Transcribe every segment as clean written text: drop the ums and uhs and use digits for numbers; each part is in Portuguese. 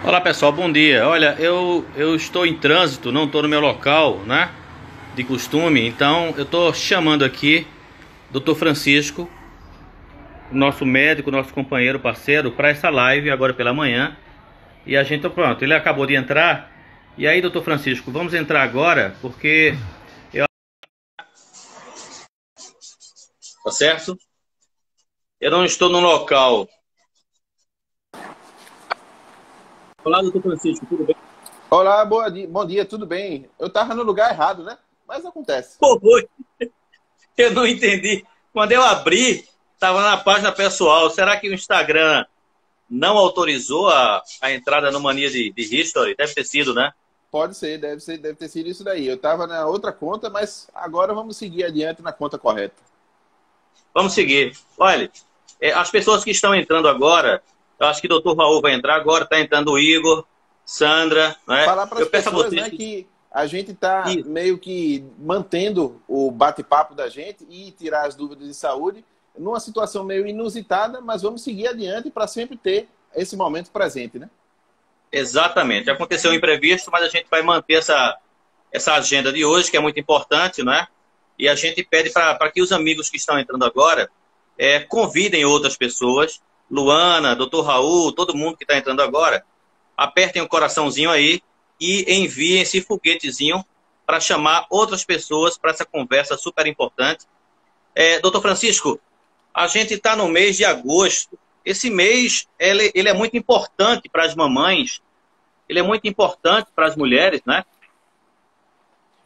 Olá pessoal, bom dia. Olha, eu estou em trânsito, não estou no meu local, né, de costume, então eu estou chamando aqui Dr. Francisco, nosso médico, nosso companheiro, parceiro, para essa live agora pela manhã. E a gente, pronto, ele acabou de entrar. E aí, Dr. Francisco, vamos entrar agora, porque tá certo? Eu não estou no local. Olá, Dr. Francisco, tudo bem? Olá, bom dia, tudo bem? Eu tava no lugar errado, né? Mas acontece. Oi, eu não entendi. Quando eu abri, estava na página pessoal. Será que o Instagram não autorizou a entrada no Mania de History? Deve ter sido, né? Pode ser, deve ter sido isso daí. Eu tava na outra conta, mas agora vamos seguir adiante na conta correta. Vamos seguir. Olha, as pessoas que estão entrando agora, eu acho que o Dr. Raul vai entrar agora, está entrando o Igor, Sandra, né? Falar para as Eu peço a pessoas, vocês né, que... que a gente tá Isso, meio que mantendo o bate-papo da gente e tirar as dúvidas de saúde numa situação meio inusitada, mas vamos seguir adiante para sempre ter esse momento presente, né? exatamente. Aconteceu um imprevisto, mas a gente vai manter essa agenda de hoje, que é muito importante, né? E a gente pede para que os amigos que estão entrando agora convidem outras pessoas. Luana, Dr. Raul, todo mundo que está entrando agora, apertem o coraçãozinho aí e enviem esse foguetezinho para chamar outras pessoas para essa conversa super importante. Doutor Francisco, a gente está no mês de agosto. Esse mês ele é muito importante para as mamães, ele é muito importante para as mulheres, né?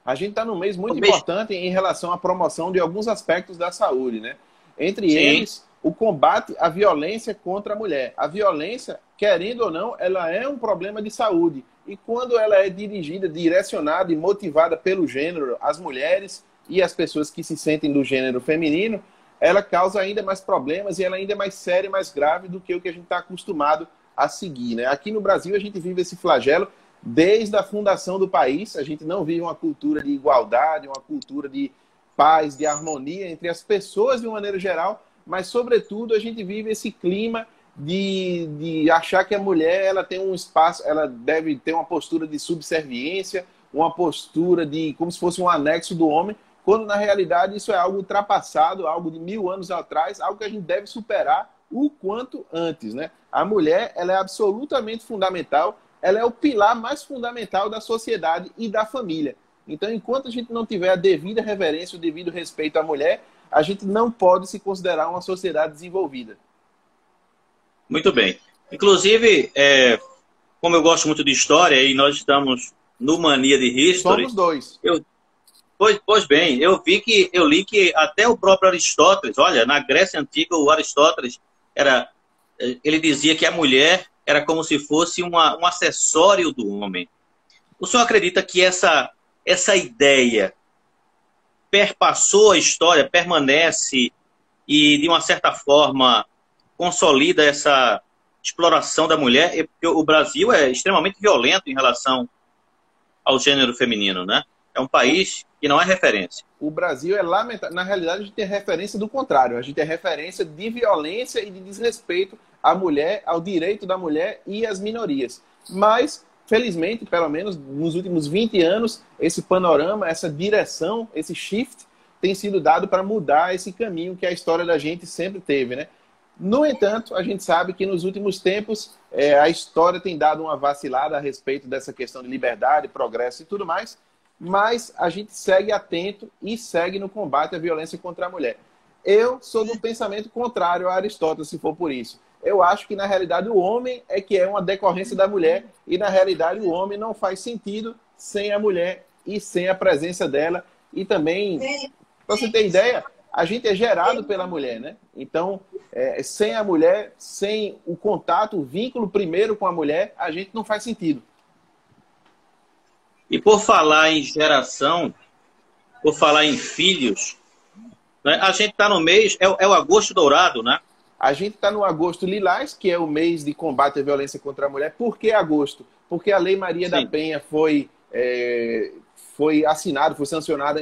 A gente está num mês O muito mês... importante em relação à promoção de alguns aspectos da saúde, né? Entre Sim, eles, o combate à violência contra a mulher. A violência, querendo ou não, ela é um problema de saúde. E quando ela é dirigida, direcionada e motivada pelo gênero, as mulheres e as pessoas que se sentem do gênero feminino, ela causa ainda mais problemas e ela ainda é mais séria e mais grave do que o que a gente está acostumado a seguir, né? Aqui no Brasil, a gente vive esse flagelo desde a fundação do país. A gente não vive uma cultura de igualdade, uma cultura de paz, de harmonia entre as pessoas de uma maneira geral, mas, sobretudo, a gente vive esse clima de achar que a mulher ela tem um espaço, ela deve ter uma postura de subserviência, uma postura de como se fosse um anexo do homem, quando, na realidade, isso é algo ultrapassado, algo de 1000 anos atrás, algo que a gente deve superar o quanto antes, né? A mulher ela é absolutamente fundamental, ela é o pilar mais fundamental da sociedade e da família. Então, enquanto a gente não tiver a devida reverência, o devido respeito à mulher, a gente não pode se considerar uma sociedade desenvolvida. muito bem. Inclusive, como eu gosto muito de história e nós estamos no Mania de History, Somos dois. pois bem, eu li que até o próprio Aristóteles, olha, na Grécia Antiga, o Aristóteles ele dizia que a mulher era como se fosse um acessório do homem. O senhor acredita que essa ideia perpassou a história, permanece e, de uma certa forma, consolida essa exploração da mulher? Porque o Brasil é extremamente violento em relação ao gênero feminino, né? É um país que não é referência. O Brasil é lamentável. Na realidade, a gente tem referência do contrário. A gente tem referência de violência e de desrespeito à mulher, ao direito da mulher e às minorias. Mas, felizmente, pelo menos nos últimos 20 anos, esse panorama, essa direção, esse shift tem sido dado para mudar esse caminho que a história da gente sempre teve, né? No entanto, a gente sabe que nos últimos tempos a história tem dado uma vacilada a respeito dessa questão de liberdade, progresso e tudo mais, mas a gente segue atento e segue no combate à violência contra a mulher. Eu sou do pensamento contrário a Aristóteles, se for por isso. Eu acho que, na realidade, o homem é que é uma decorrência da mulher e, na realidade, o homem não faz sentido sem a mulher e sem a presença dela. E também, para você ter ideia, a gente é gerado pela mulher, né? Então, sem a mulher, sem o contato, o vínculo primeiro com a mulher, a gente não faz sentido. E por falar em geração, por falar em filhos, né, a gente está no mês, é o agosto dourado, né? A gente está no agosto lilás, que é o mês de combate à violência contra a mulher. Por que agosto? Porque a Lei Maria da Sim. Penha foi assinada, foi sancionada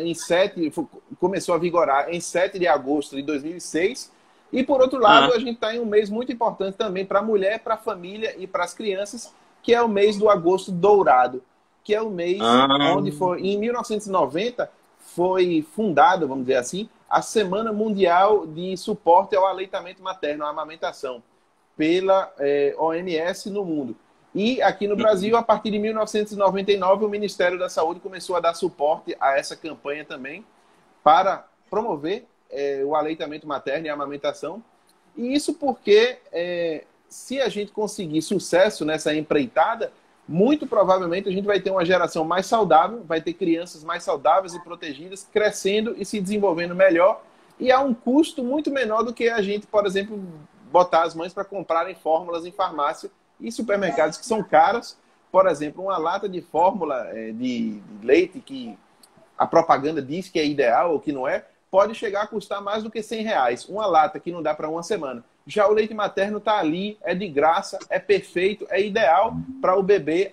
começou a vigorar em 7 de agosto de 2006. E, por outro lado, Ah, a gente está em um mês muito importante também para a mulher, para a família e para as crianças, que é o mês do agosto dourado, que é o mês onde foi, em 1990, foi fundada, vamos dizer assim, a Semana Mundial de Suporte ao Aleitamento Materno, à amamentação, pela OMS no mundo. E aqui no Brasil, a partir de 1999, o Ministério da Saúde começou a dar suporte a essa campanha também para promover o aleitamento materno e a amamentação. E isso porque, se a gente conseguir sucesso nessa empreitada, muito provavelmente a gente vai ter uma geração mais saudável, vai ter crianças mais saudáveis e protegidas, crescendo e se desenvolvendo melhor, e a um custo muito menor do que a gente, por exemplo, botar as mães para comprarem fórmulas em farmácia e supermercados que são caros. Por exemplo, uma lata de fórmula de leite que a propaganda diz que é ideal ou que não é, pode chegar a custar mais do que R$100. Uma lata que não dá para uma semana. Já o leite materno está ali, é de graça, é perfeito, é ideal para o bebê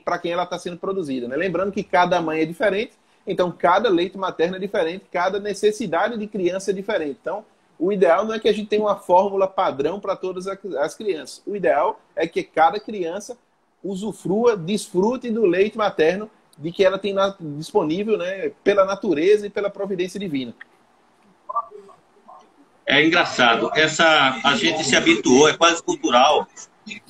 para quem ela está sendo produzida, né? Lembrando que cada mãe é diferente, então cada leite materno é diferente, cada necessidade de criança é diferente. Então, o ideal não é que a gente tenha uma fórmula padrão para todas as crianças. O ideal é que cada criança usufrua, desfrute do leite materno de que ela tem disponível, né, pela natureza e pela providência divina. É engraçado. A gente se habituou, é quase cultural,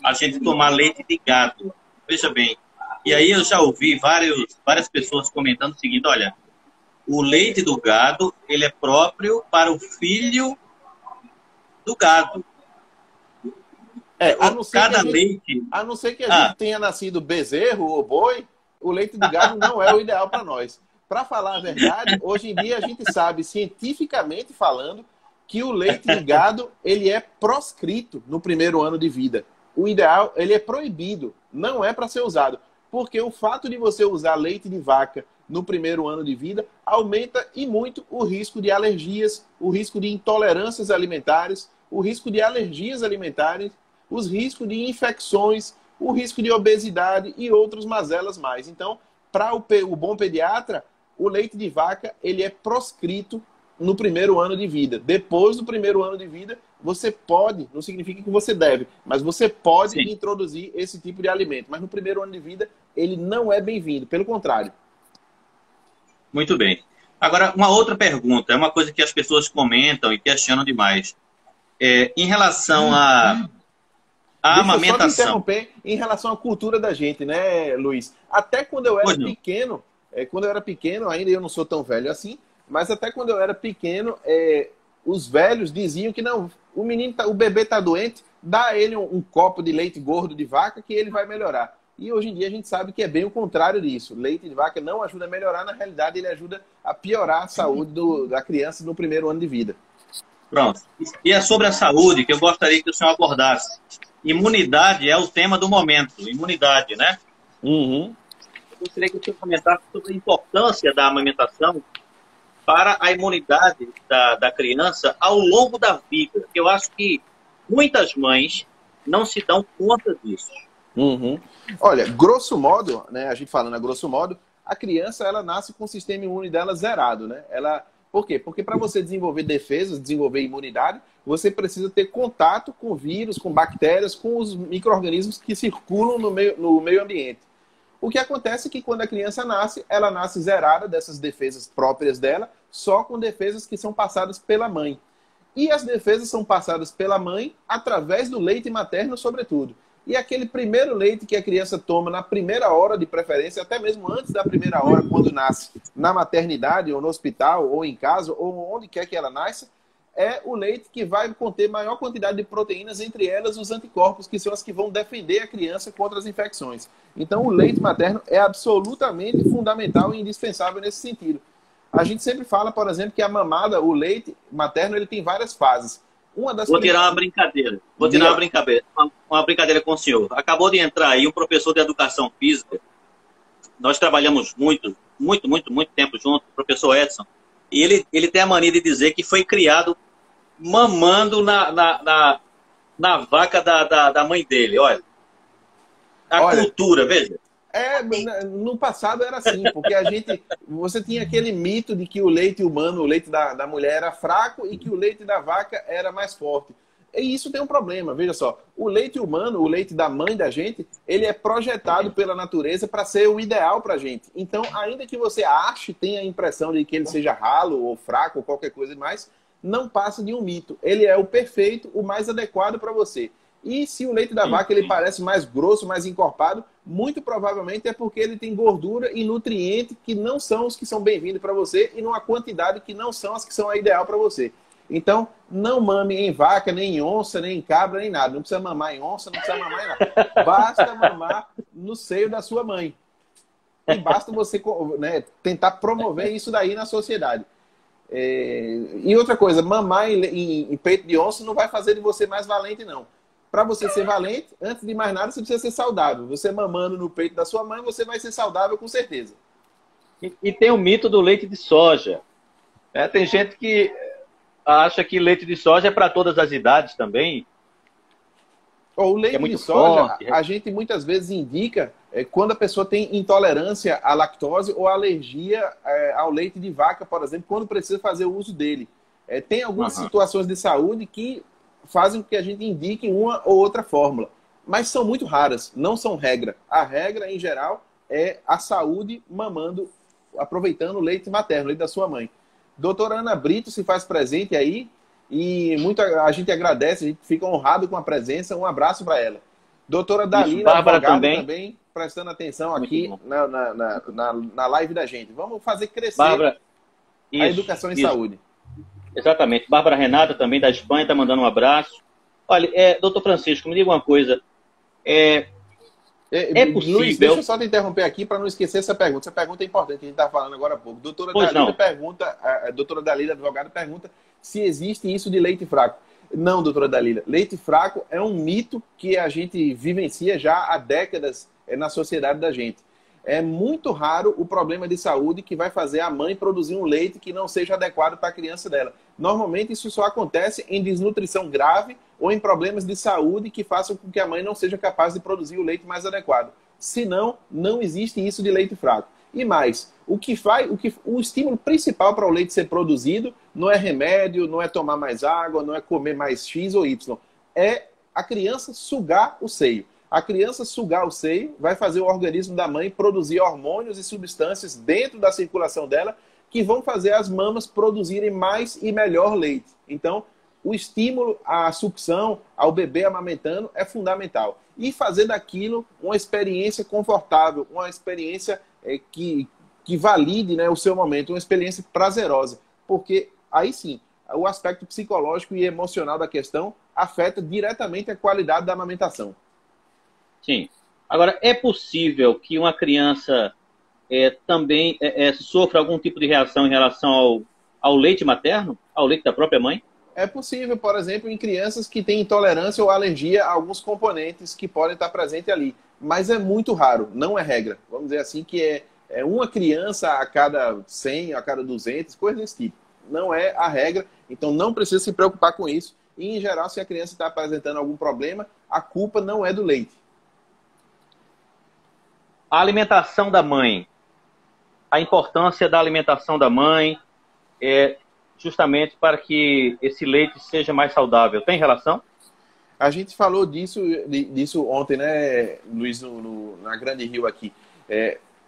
a gente tomar leite de gado. Veja bem. E aí eu já ouvi várias pessoas comentando o seguinte: olha, o leite do gado, ele é próprio para o filho do gado. A não ser que a gente tenha nascido bezerro ou boi, o leite de gado não é o ideal para nós. Para falar a verdade, hoje em dia a gente sabe, cientificamente falando, que o leite de gado ele é proscrito no primeiro ano de vida. O ideal, ele é proibido, não é para ser usado. Porque o fato de você usar leite de vaca no primeiro ano de vida aumenta e muito o risco de alergias, o risco de intolerâncias alimentares, o risco de alergias alimentares, os riscos de infecções, o risco de obesidade e outros mazelas mais. Então, para o bom pediatra, o leite de vaca ele é proscrito no primeiro ano de vida. Depois do primeiro ano de vida, você pode, não significa que você deve, mas você pode introduzir esse tipo de alimento. Mas no primeiro ano de vida, ele não é bem-vindo, pelo contrário. Muito bem. Agora, uma outra pergunta, é uma coisa que as pessoas comentam e questionam demais. Em relação à amamentação. Deixa eu só te interromper em relação à cultura da gente, né, Luiz? Até quando eu era pequeno, ainda eu não sou tão velho assim, mas até quando eu era pequeno, os velhos diziam que não, o bebê está doente, dá a ele um copo de leite gordo de vaca que ele vai melhorar. E hoje em dia a gente sabe que é bem o contrário disso. Leite de vaca não ajuda a melhorar, na realidade ele ajuda a piorar a saúde da criança no primeiro ano de vida. Pronto. E é sobre a saúde que eu gostaria que o senhor abordasse. Imunidade é o tema do momento. Imunidade, né? Uhum. Eu gostaria que o senhor comentasse sobre a importância da amamentação para a imunidade da criança ao longo da vida. Eu acho que muitas mães não se dão conta disso. Uhum. Olha, grosso modo, né, a gente falando a grosso modo, a criança ela nasce com o sistema imune dela zerado, né? Por quê? Porque para você desenvolver defesas, desenvolver imunidade, você precisa ter contato com vírus, com bactérias, com os micro-organismos que circulam no meio ambiente. O que acontece é que quando a criança nasce, ela nasce zerada dessas defesas próprias dela, só com defesas que são passadas pela mãe. E as defesas são passadas pela mãe através do leite materno, sobretudo. E aquele primeiro leite que a criança toma na primeira hora de preferência, até mesmo antes da primeira hora, quando nasce na maternidade, ou no hospital, ou em casa, ou onde quer que ela nasça, é o leite que vai conter maior quantidade de proteínas, entre elas os anticorpos, que são as que vão defender a criança contra as infecções. Então o leite materno é absolutamente fundamental e indispensável nesse sentido. A gente sempre fala, por exemplo, que a mamada, o leite materno, ele tem várias fases. Vou tirar uma brincadeira. Uma brincadeira com o senhor. Acabou de entrar aí um professor de educação física. Nós trabalhamos muito tempo juntos, o professor Edson. E ele tem a mania de dizer que foi criado mamando na vaca da mãe dele. Olha, cultura, veja. No passado era assim, porque você tinha aquele mito de que o leite humano, o leite da mulher era fraco e que o leite da vaca era mais forte. E isso tem um problema, veja só. O leite humano, o leite da mãe da gente, ele é projetado pela natureza para ser o ideal para a gente. Então, ainda que você ache, tenha a impressão de que ele seja ralo ou fraco ou qualquer coisa mais, não passa de um mito. Ele é o perfeito, o mais adequado para você. E se o leite da vaca ele parece mais grosso, mais encorpado, muito provavelmente é porque ele tem gordura e nutriente que não são os que são bem-vindos para você e numa quantidade que não são as que são a ideal para você. Então, não mame em vaca, nem em onça, nem em cabra, nem nada. Não precisa mamar em onça, não precisa mamar em nada. Basta mamar no seio da sua mãe. E basta você, né, tentar promover isso daí na sociedade. E outra coisa, mamar em peito de onça não vai fazer de você mais valente, não. Para você ser valente, antes de mais nada, você precisa ser saudável. Você mamando no peito da sua mãe, você vai ser saudável com certeza. E tem o mito do leite de soja. Tem gente que acha que leite de soja é para todas as idades também. O leite de soja, a gente muitas vezes indica quando a pessoa tem intolerância à lactose ou alergia ao leite de vaca, por exemplo, quando precisa fazer o uso dele. Tem algumas situações de saúde que fazem com que a gente indique uma ou outra fórmula. Mas são muito raras, não são regra. A regra, em geral, é a saúde mamando, aproveitando o leite materno, o leite da sua mãe. Doutora Ana Brito se faz presente aí e a gente agradece, a gente fica honrado com a presença. Um abraço para ela. Doutora Dalila, Bárbara também prestando atenção aqui na live da gente. Vamos fazer crescer Bárbara, a educação em saúde. Exatamente. Bárbara Renata, também da Espanha, está mandando um abraço. Olha, doutor Francisco, me diga uma coisa. É possível... Luiz, deixa eu só te interromper aqui para não esquecer essa pergunta. Essa pergunta é importante, que a gente está falando agora há pouco. A doutora Dalila, advogada, pergunta se existe isso de leite fraco. Não, doutora Dalila. Leite fraco é um mito que a gente vivencia já há décadas na sociedade da gente. É muito raro o problema de saúde que vai fazer a mãe produzir um leite que não seja adequado para a criança dela. Normalmente isso só acontece em desnutrição grave ou em problemas de saúde que façam com que a mãe não seja capaz de produzir o leite mais adequado. Senão, não existe isso de leite fraco. E mais, o estímulo principal para o leite ser produzido não é remédio, não é tomar mais água, não é comer mais X ou Y. É a criança sugar o seio. A criança sugar o seio vai fazer o organismo da mãe produzir hormônios e substâncias dentro da circulação dela que vão fazer as mamas produzirem mais e melhor leite. Então, o estímulo à sucção, ao bebê amamentando, é fundamental. E fazer daquilo uma experiência confortável, uma experiência que valide, né, o seu momento, uma experiência prazerosa. Porque aí sim, o aspecto psicológico e emocional da questão afeta diretamente a qualidade da amamentação. Sim. Agora, é possível que uma criança também sofra algum tipo de reação em relação ao leite materno? Ao leite da própria mãe? É possível, por exemplo, em crianças que têm intolerância ou alergia a alguns componentes que podem estar presentes ali. Mas é muito raro, não é regra. Vamos dizer assim que é uma criança a cada 100, a cada 200, coisas desse tipo. Não é a regra, então não precisa se preocupar com isso. E, em geral, se a criança está apresentando algum problema, a culpa não é do leite. A alimentação da mãe, a importância da alimentação da mãe justamente para que esse leite seja mais saudável. Tem relação? A gente falou disso ontem, né, Luiz, na Grande Rio aqui.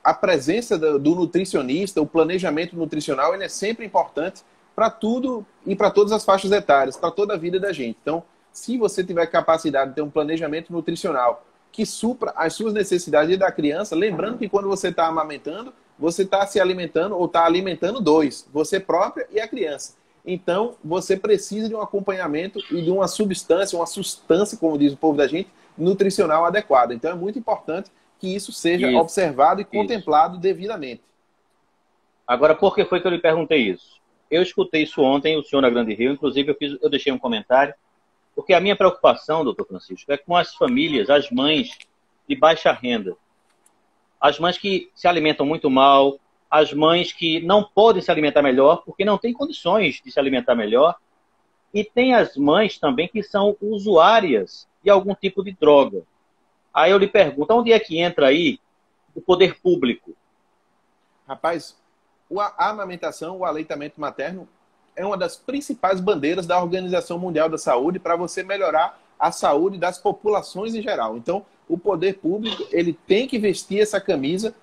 A presença do nutricionista, o planejamento nutricional, ele é sempre importante para tudo e para todas as faixas etárias, para toda a vida da gente. Então, se você tiver capacidade de ter um planejamento nutricional que supra as suas necessidades da criança, lembrando que quando você está amamentando, você está se alimentando ou está alimentando dois, você própria e a criança. Então, você precisa de um acompanhamento e de uma sustância, como diz o povo da gente, nutricional adequada. Então, é muito importante que isso seja observado e contemplado devidamente. Agora, por que foi que eu lhe perguntei isso? Eu escutei isso ontem, o senhor na Grande Rio, inclusive eu deixei um comentário, porque a minha preocupação, doutor Francisco, é com as famílias, as mães de baixa renda. As mães que se alimentam muito mal, as mães que não podem se alimentar melhor porque não têm condições de se alimentar melhor. E tem as mães também que são usuárias de algum tipo de droga. Aí eu lhe pergunto, onde é que entra aí o poder público? Rapaz, a amamentação, o aleitamento materno é uma das principais bandeiras da Organização Mundial da Saúde para você melhorar a saúde das populações em geral. Então, o poder público ele tem que vestir essa camisa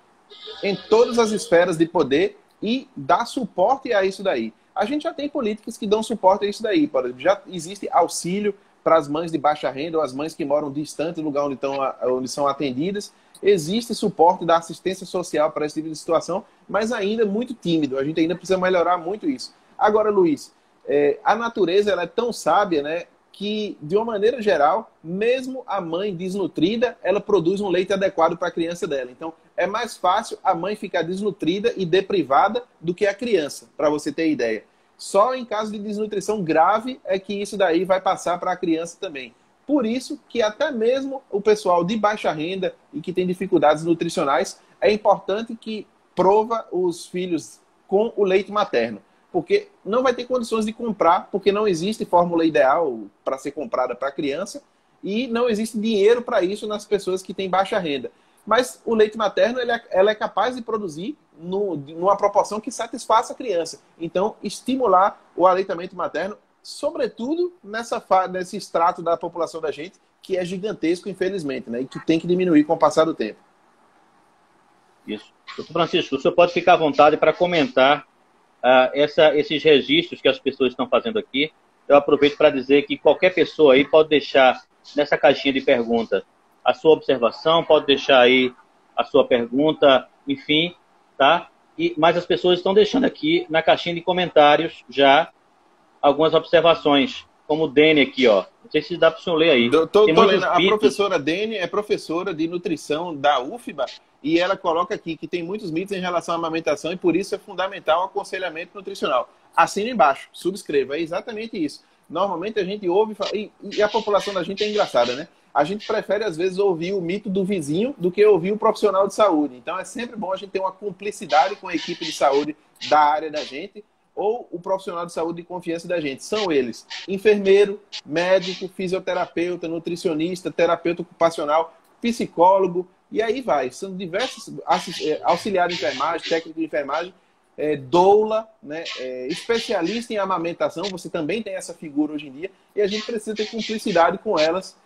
em todas as esferas de poder e dar suporte a isso daí. A gente já tem políticas que dão suporte a isso daí. Por exemplo, já existe auxílio para as mães de baixa renda ou as mães que moram distante do lugar onde são atendidas. Existe suporte da assistência social para esse tipo de situação, mas ainda muito tímido. A gente ainda precisa melhorar muito isso. Agora, Luiz, a natureza ela é tão sábia, né, que, de uma maneira geral, mesmo a mãe desnutrida, ela produz um leite adequado para a criança dela. Então, é mais fácil a mãe ficar desnutrida e deprivada do que a criança, para você ter ideia. Só em caso de desnutrição grave é que isso daí vai passar para a criança também. Por isso que até mesmo o pessoal de baixa renda e que tem dificuldades nutricionais, é importante que prova os filhos com o leite materno. Porque não vai ter condições de comprar, porque não existe fórmula ideal para ser comprada para a criança e não existe dinheiro para isso nas pessoas que têm baixa renda. Mas o leite materno ela é capaz de produzir numa proporção que satisfaça a criança. Então, estimular o aleitamento materno, sobretudo nesse extrato da população da gente, que é gigantesco, infelizmente, né? E que tem que diminuir com o passar do tempo. Isso. Doutor Francisco, o senhor pode ficar à vontade para comentar esses registros que as pessoas estão fazendo aqui. Eu aproveito para dizer que qualquer pessoa aí pode deixar nessa caixinha de perguntas a sua observação, pode deixar aí a sua pergunta, enfim, tá? Mas as pessoas estão deixando aqui na caixinha de comentários já algumas observações, como o Dene aqui, ó. Não sei se dá para o senhor ler aí. A professora Dene é professora de nutrição da UFBA e ela coloca aqui que tem muitos mitos em relação à amamentação e por isso é fundamental o aconselhamento nutricional. Assina embaixo, subscreva, é exatamente isso. Normalmente a gente ouve, e a população da gente é engraçada, né? A gente prefere às vezes ouvir o mito do vizinho do que ouvir o profissional de saúde. Então é sempre bom a gente ter uma cumplicidade com a equipe de saúde da área da gente ou o profissional de saúde de confiança da gente. São eles: enfermeiro, médico, fisioterapeuta, nutricionista, terapeuta ocupacional, psicólogo, e aí vai. São diversos auxiliares de enfermagem, técnico de enfermagem, doula, né, especialista em amamentação. Você também tem essa figura hoje em dia e a gente precisa ter cumplicidade com elas,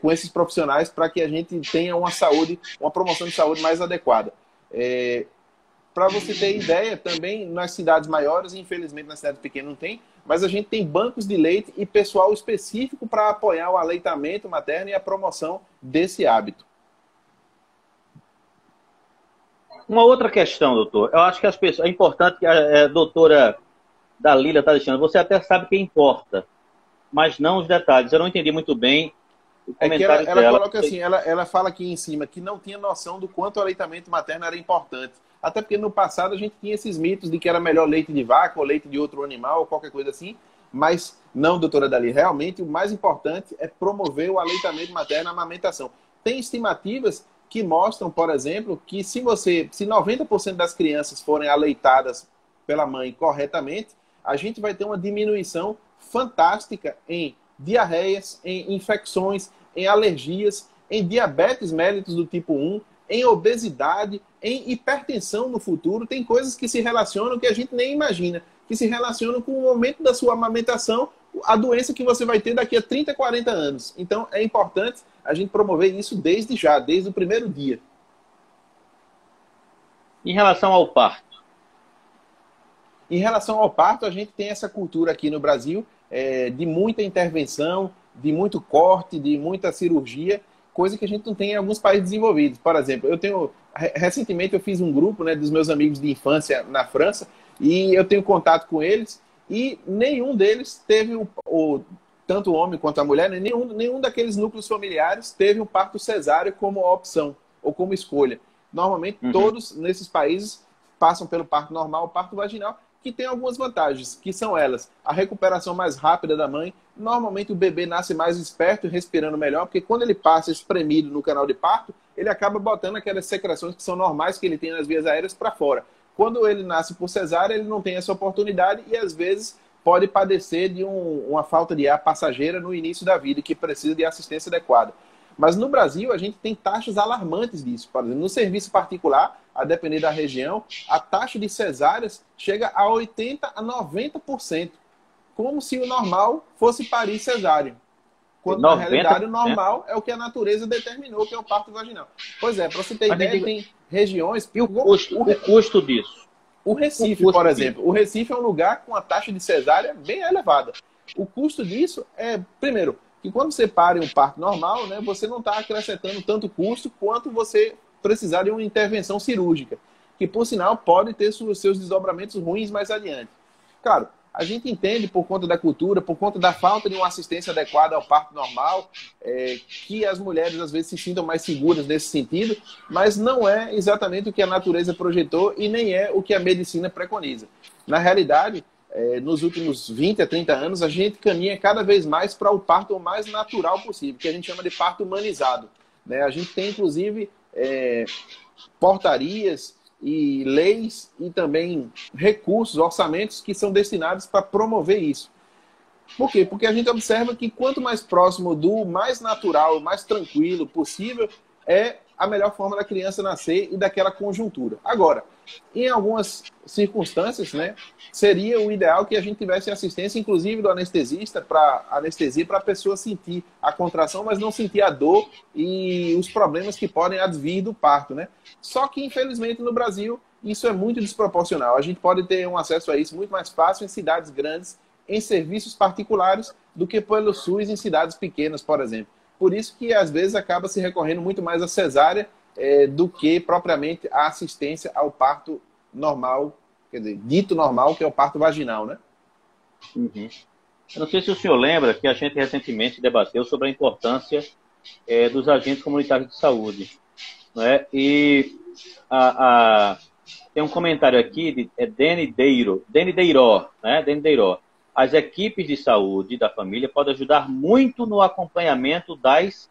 com esses profissionais, para que a gente tenha uma saúde, uma promoção de saúde mais adequada. Para você ter ideia, também nas cidades maiores, infelizmente nas cidades pequenas não tem, mas a gente tem bancos de leite e pessoal específico para apoiar o aleitamento materno e a promoção desse hábito. Uma outra questão, doutor. Eu acho que as pessoas, é importante que a doutora Dalila está deixando. Você até sabe o que importa, mas não os detalhes. Eu não entendi muito bem o comentário dela. Ela coloca assim, ela fala aqui em cima que não tinha noção do quanto o aleitamento materno era importante. Até porque no passado a gente tinha esses mitos de que era melhor leite de vaca ou leite de outro animal ou qualquer coisa assim. Mas não, doutora Dalila, realmente o mais importante é promover o aleitamento materno, a amamentação. Tem estimativas que mostram, por exemplo, que se 90% das crianças forem aleitadas pela mãe corretamente, a gente vai ter uma diminuição fantástica em diarreias, em infecções, em alergias, em diabetes mellitus do tipo 1, em obesidade, em hipertensão no futuro. Tem coisas que se relacionam que a gente nem imagina, que se relacionam com o momento da sua amamentação, a doença que você vai ter daqui a 30, 40 anos. Então, é importante a gente promover isso desde já, desde o primeiro dia. Em relação ao parto? Em relação ao parto, a gente tem essa cultura aqui no Brasil de muita intervenção, de muito corte, de muita cirurgia, coisa que a gente não tem em alguns países desenvolvidos. Por exemplo, recentemente eu fiz um grupo, né, dos meus amigos de infância na França, e eu tenho contato com eles, e nenhum deles teve, tanto o homem quanto a mulher, né, nenhum daqueles núcleos familiares teve um parto cesáreo como opção, ou como escolha. Normalmente, todos nesses países passam pelo parto normal, o parto vaginal, que tem algumas vantagens, que são elas: a recuperação mais rápida da mãe. Normalmente o bebê nasce mais esperto e respirando melhor, porque quando ele passa espremido no canal de parto, ele acaba botando aquelas secreções que são normais que ele tem nas vias aéreas para fora. Quando ele nasce por cesárea, ele não tem essa oportunidade e às vezes pode padecer de uma falta de ar passageira no início da vida, que precisa de assistência adequada. Mas no Brasil, a gente tem taxas alarmantes disso. Por exemplo, no serviço particular, a depender da região, a taxa de cesáreas chega a 80% a 90%. como se o normal fosse parir cesáreo. Quando, na 90%? realidade, o normal é o que a natureza determinou, que é o parto vaginal. Pois é, para você ter ideia, tem regiões... E o custo disso? O Recife, por exemplo. O Recife é um lugar com a taxa de cesárea bem elevada. O custo disso é, primeiro, que quando você para em um parto normal, né, você não está acrescentando tanto custo quanto você precisar de uma intervenção cirúrgica, que, por sinal, pode ter seus desdobramentos ruins mais adiante. Claro, a gente entende, por conta da cultura, por conta da falta de uma assistência adequada ao parto normal, que as mulheres às vezes se sintam mais seguras nesse sentido, mas não é exatamente o que a natureza projetou e nem é o que a medicina preconiza. Na realidade, nos últimos 20 a 30 anos, a gente caminha cada vez mais para o parto o mais natural possível, que a gente chama de parto humanizado, né? A gente tem, inclusive, portarias e leis e também recursos, orçamentos que são destinados para promover isso. Por quê? Porque a gente observa que quanto mais próximo do mais natural, mais tranquilo possível, é a melhor forma da criança nascer e daquela conjuntura. Agora, em algumas circunstâncias, né, seria o ideal que a gente tivesse assistência, inclusive do anestesista, para anestesia, para a pessoa sentir a contração, mas não sentir a dor e os problemas que podem advir do parto, né? Só que, infelizmente, no Brasil, isso é muito desproporcional. A gente pode ter um acesso a isso muito mais fácil em cidades grandes, em serviços particulares, do que pelo SUS em cidades pequenas, por exemplo. Por isso que, às vezes, acaba se recorrendo muito mais à cesárea do que, propriamente, à assistência ao parto normal, quer dizer, dito normal, que é o parto vaginal, né? Uhum. Eu não sei se o senhor lembra que a gente recentemente debateu sobre a importância dos agentes comunitários de saúde, né? E tem um comentário aqui de Deni Deiró, né? Deni Deiró. As equipes de saúde da família podem ajudar muito no acompanhamento das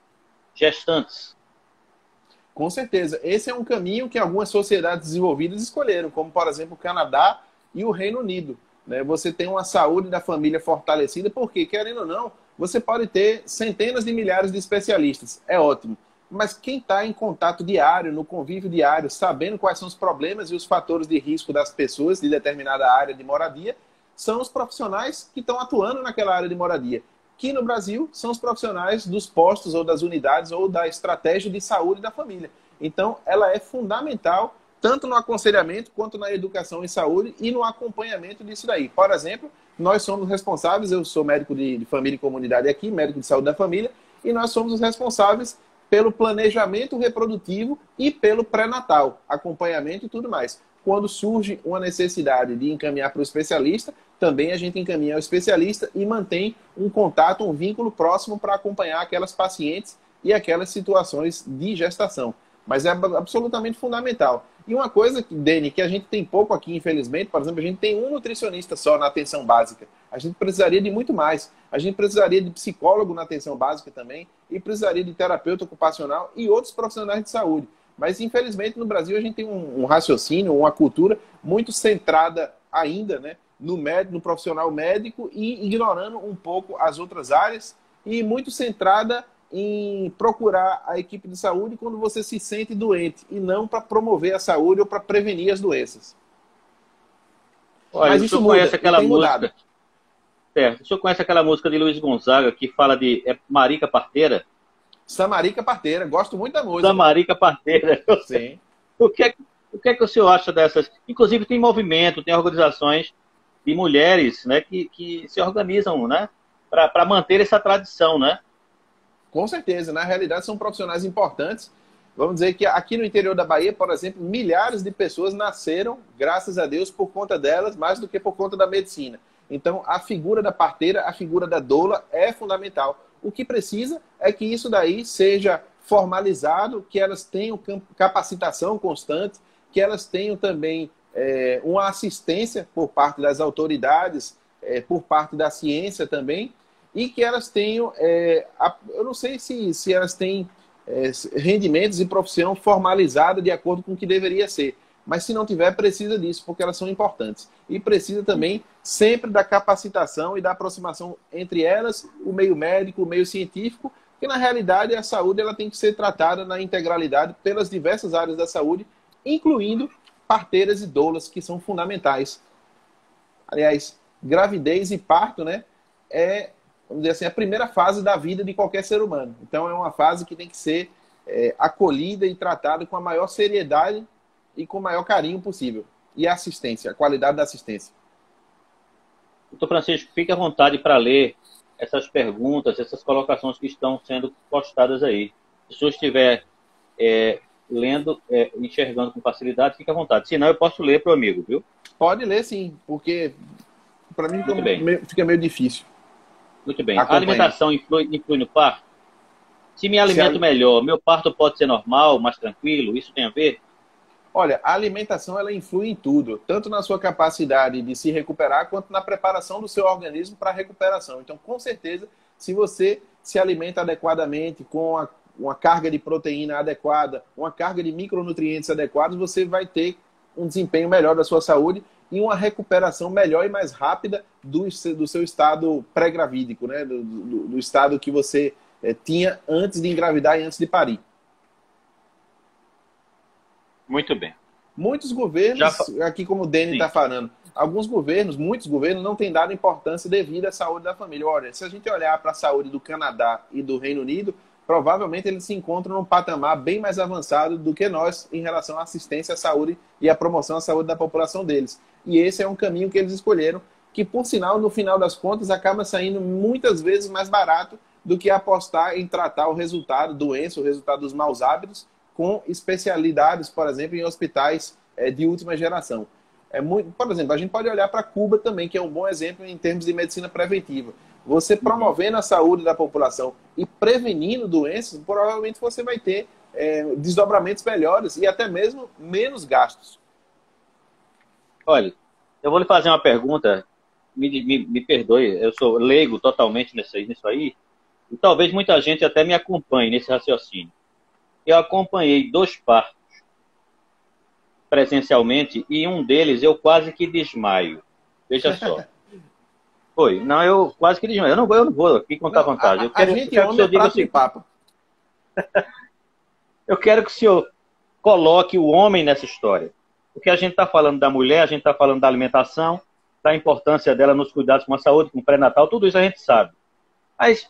gestantes. Com certeza. Esse é um caminho que algumas sociedades desenvolvidas escolheram, como, por exemplo, o Canadá e o Reino Unido, né? Você tem uma saúde da família fortalecida, porque, querendo ou não, você pode ter centenas de milhares de especialistas. É ótimo. Mas quem está em contato diário, no convívio diário, sabendo quais são os problemas e os fatores de risco das pessoas de determinada área de moradia, são os profissionais que estão atuando naquela área de moradia. Que no Brasil são os profissionais dos postos ou das unidades ou da estratégia de saúde da família. Então, ela é fundamental tanto no aconselhamento quanto na educação em saúde e no acompanhamento disso daí. Por exemplo, nós somos responsáveis, eu sou médico de família e comunidade aqui, médico de saúde da família, e nós somos os responsáveis pelo planejamento reprodutivo e pelo pré-natal, acompanhamento e tudo mais. Quando surge uma necessidade de encaminhar para o especialista, também a gente encaminha ao especialista e mantém um contato, um vínculo próximo para acompanhar aquelas pacientes e aquelas situações de gestação. Mas é absolutamente fundamental. E uma coisa, Deni, que a gente tem pouco aqui, infelizmente, por exemplo, a gente tem um nutricionista só na atenção básica. A gente precisaria de muito mais. A gente precisaria de psicólogo na atenção básica também e precisaria de terapeuta ocupacional e outros profissionais de saúde. Mas, infelizmente, no Brasil a gente tem um raciocínio, uma cultura muito centrada ainda, né, no profissional médico e ignorando um pouco as outras áreas e muito centrada em procurar a equipe de saúde quando você se sente doente e não para promover a saúde ou para prevenir as doenças. Olha, mas isso conhece aquela música? Certo. O senhor conhece aquela música de Luiz Gonzaga que fala de Marica Parteira? Samarica Parteira, gosto muito da música. Samarica Parteira. Sim. O que é que o senhor acha dessas? Inclusive tem movimento, tem organizações de mulheres, né, que se organizam, né, para manter essa tradição, né? Com certeza. Na realidade são profissionais importantes. Vamos dizer que aqui no interior da Bahia, por exemplo, milhares de pessoas nasceram, graças a Deus, por conta delas, mais do que por conta da medicina. Então, a figura da parteira, a figura da doula é fundamental. O que precisa é que isso daí seja formalizado, que elas tenham capacitação constante, que elas tenham também uma assistência por parte das autoridades, por parte da ciência também, e que elas tenham, eu não sei se elas têm rendimentos e profissão formalizada de acordo com o que deveria ser. Mas se não tiver, precisa disso, porque elas são importantes. E precisa também sempre da capacitação e da aproximação entre elas, o meio médico, o meio científico, que na realidade a saúde ela tem que ser tratada na integralidade pelas diversas áreas da saúde, incluindo parteiras e doulas, que são fundamentais. Aliás, gravidez e parto, né, é, vamos dizer assim, a primeira fase da vida de qualquer ser humano. Então, é uma fase que tem que ser acolhida e tratada com a maior seriedade e com o maior carinho possível. E a assistência, a qualidade da assistência. Doutor Francisco, fique à vontade para ler essas perguntas, essas colocações que estão sendo postadas aí. Se o senhor estiver lendo, enxergando com facilidade, fique à vontade. Senão, eu posso ler para o amigo, viu? Pode ler, sim, porque para mim fica meio difícil. Muito bem. A alimentação influi no parto? Se me alimento melhor, meu parto pode ser normal, mais tranquilo? Isso tem a ver? Olha, a alimentação ela influi em tudo, tanto na sua capacidade de se recuperar, quanto na preparação do seu organismo para a recuperação. Então, com certeza, se você se alimenta adequadamente, com uma carga de proteína adequada, uma carga de micronutrientes adequados, você vai ter um desempenho melhor da sua saúde e uma recuperação melhor e mais rápida do seu estado pré-gravídico, né? do estado que você tinha antes de engravidar e antes de parir. Muito bem. Muitos governos, aqui como o Deni está falando, muitos governos não têm dado importância devida à saúde da família. Olha, se a gente olhar para a saúde do Canadá e do Reino Unido, provavelmente eles se encontram num patamar bem mais avançado do que nós em relação à assistência à saúde e à promoção à saúde da população deles. E esse é um caminho que eles escolheram, que, por sinal, no final das contas, acaba saindo muitas vezes mais barato do que apostar em tratar o resultado, doença, o resultado dos maus hábitos, com especialidades, por exemplo, em hospitais de última geração. Por exemplo, a gente pode olhar para Cuba também, que é um bom exemplo em termos de medicina preventiva. Você promovendo a saúde da população e prevenindo doenças, provavelmente você vai ter desdobramentos melhores e até mesmo menos gastos. Olha, eu vou lhe fazer uma pergunta, me perdoe, eu sou leigo totalmente nisso aí, e talvez muita gente até me acompanhe nesse raciocínio. Eu acompanhei 2 partos presencialmente e um deles eu quase que desmaio. Veja só. Foi. Não, eu quase que desmaio. Eu não vou aqui contar vantagem. A gente homem é prato de papo. Eu quero que o senhor coloque o homem nessa história. Porque a gente está falando da mulher, a gente está falando da alimentação, da importância dela nos cuidados com a saúde, com o pré-natal, tudo isso a gente sabe. Mas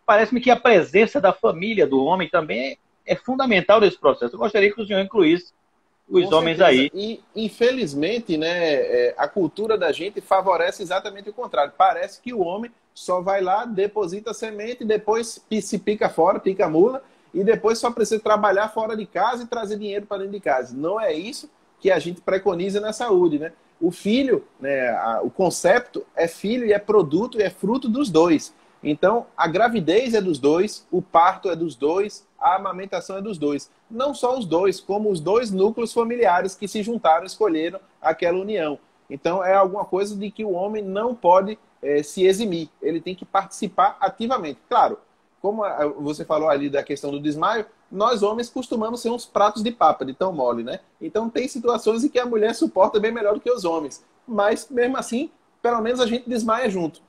parece-me que a presença da família do homem também é fundamental nesse processo. Eu gostaria que o senhor incluísse os homens aí. E, infelizmente, né, a cultura da gente favorece exatamente o contrário. Parece que o homem só vai lá, deposita a semente, depois se pica fora, pica a mula, e depois só precisa trabalhar fora de casa e trazer dinheiro para dentro de casa. Não é isso que a gente preconiza na saúde, né? O filho, né, o concepto é filho e é produto e é fruto dos dois. Então, a gravidez é dos dois, o parto é dos dois, a amamentação é dos dois. Não só os dois, como os 2 núcleos familiares que se juntaram e escolheram aquela união. Então, é alguma coisa de que o homem não pode se eximir. Ele tem que participar ativamente. Claro, como você falou ali da questão do desmaio, nós homens costumamos ser uns pratos de papa, de tão mole, né? Então, tem situações em que a mulher suporta bem melhor do que os homens. Mas, mesmo assim, pelo menos a gente desmaia junto.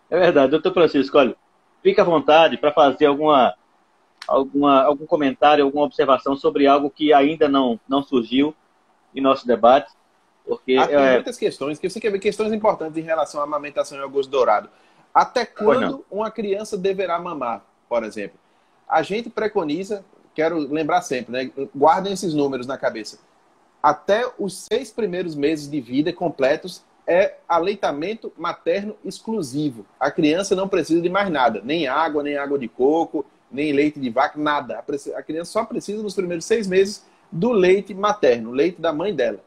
É verdade, doutor Francisco, olha, fique à vontade para fazer algum comentário, alguma observação sobre algo que ainda não surgiu em nosso debate. Porque tem muitas questões, que você quer ver questões importantes em relação à amamentação e ao gosto dourado. Até quando uma criança deverá mamar, por exemplo? A gente preconiza, quero lembrar sempre, né? Guardem esses números na cabeça. Até os 6 primeiros meses de vida completos é aleitamento materno exclusivo. A criança não precisa de mais nada, nem água de coco, nem leite de vaca, nada. A criança só precisa nos primeiros 6 meses do leite materno, leite da mãe dela.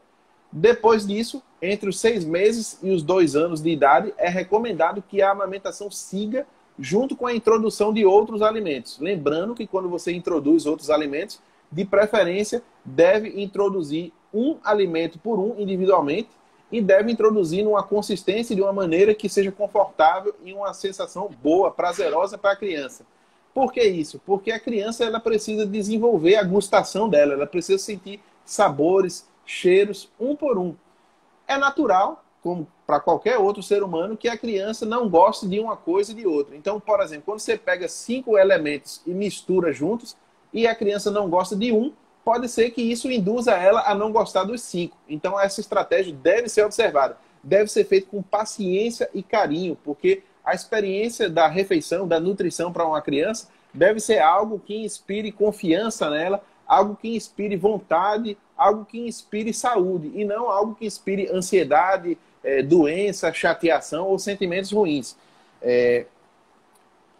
Depois disso, entre os 6 meses e os 2 anos de idade, é recomendado que a amamentação siga junto com a introdução de outros alimentos. Lembrando que quando você introduz outros alimentos, de preferência, deve introduzir um alimento por um individualmente, e deve introduzir numa consistência de uma maneira que seja confortável e uma sensação boa, prazerosa para a criança. Por que isso? Porque a criança ela precisa desenvolver a gustação dela, ela precisa sentir sabores, cheiros, um por um. É natural, como para qualquer outro ser humano, que a criança não goste de uma coisa e de outra. Então, por exemplo, quando você pega 5 elementos e mistura juntos, e a criança não gosta de um, pode ser que isso induza ela a não gostar dos 5. Então, essa estratégia deve ser observada. Deve ser feita com paciência e carinho, porque a experiência da refeição, da nutrição para uma criança, deve ser algo que inspire confiança nela, algo que inspire vontade, algo que inspire saúde, e não algo que inspire ansiedade, doença, chateação ou sentimentos ruins.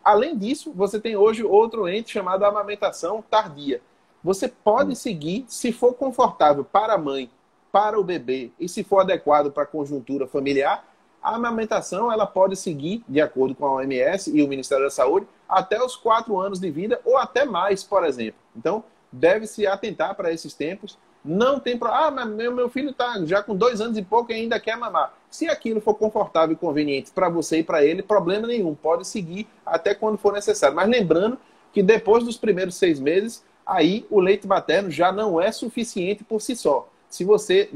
Além disso, você tem hoje outro ente chamado amamentação tardia. Você pode seguir, se for confortável para a mãe, para o bebê, e se for adequado para a conjuntura familiar, a amamentação ela pode seguir, de acordo com a OMS e o Ministério da Saúde, até os 4 anos de vida ou até mais, por exemplo. Então, deve se atentar para esses tempos. Não tem problema. Mas meu filho está já com 2 anos e pouco e ainda quer mamar. Se aquilo for confortável e conveniente para você e para ele, problema nenhum. Pode seguir até quando for necessário. Mas lembrando que depois dos primeiros 6 meses, aí o leite materno já não é suficiente por si só. Se você